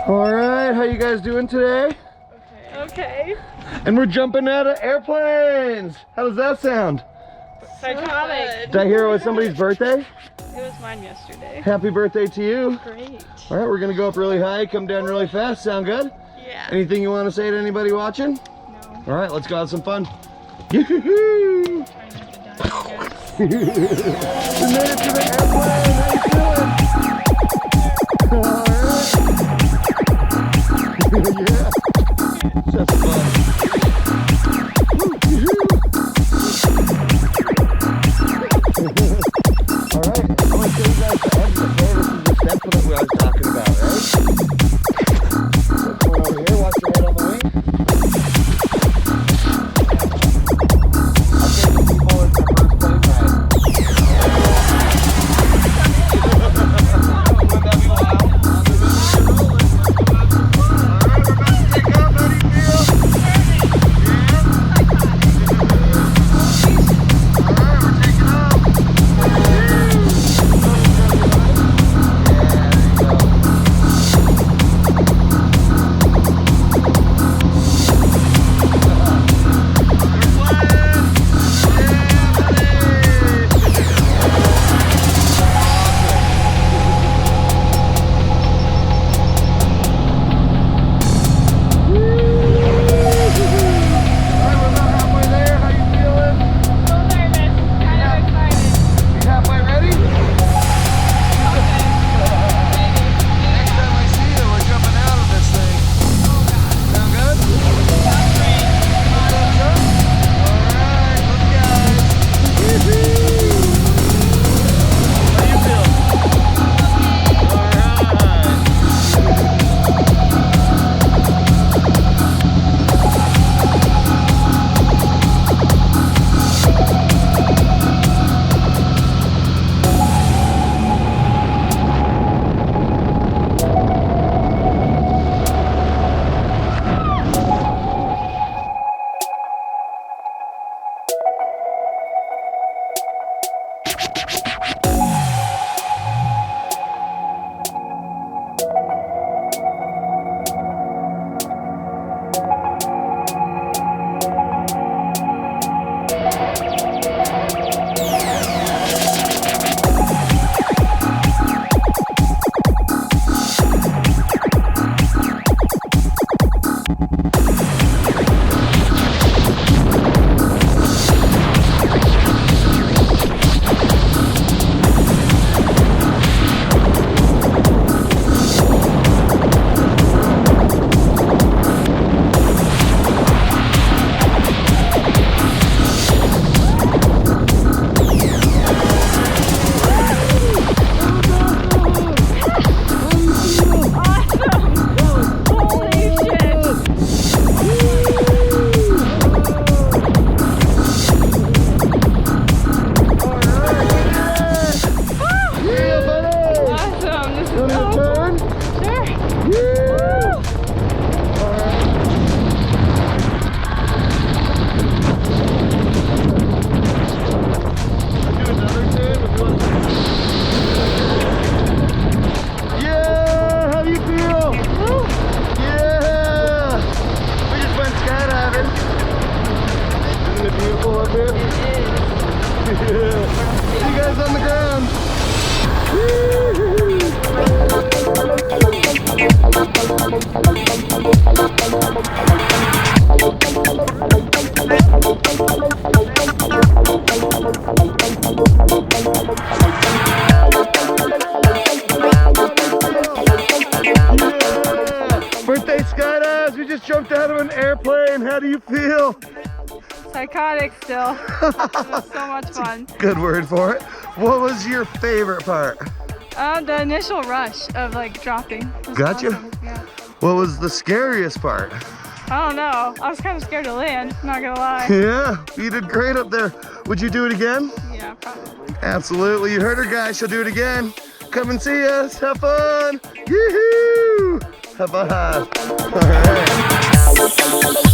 All right, how you guys doing today? Okay. And we're jumping out of airplanes. How does that sound? Psychotic. Did I hear it was somebody's birthday? It was mine yesterday. Happy birthday to you. Great. All right, we're gonna go up really high, come down really fast. Sound good? Yeah. Anything you want to say to anybody watching? No. All right, let's go have some fun. Yoo-hoo-hoo! Try not to die, I guess. We made it to the airplane. How you feeling? All right. Yeah. That's fun. All right, I'm gonna show you guys the exit. Okay, this is the step that we were talking about, right? Come on over here. Watch your head on the wing. I'll take the people in the first plane ride. Wouldn't that be wild? Birthday Skydives, we just jumped out of an airplane. How do you feel? Psychotic still. It was so much fun. Good word for it. What was your favorite part? The initial rush of like dropping. Gotcha. Awesome. Yeah. What was the scariest part? I don't know. I was kind of scared to land, not gonna lie. Yeah, you did great up there. Would you do it again? Yeah, probably. Absolutely. You heard her, guys. She'll do it again. Come and see us. Have fun. Yoo-hoo! Have fun. All right.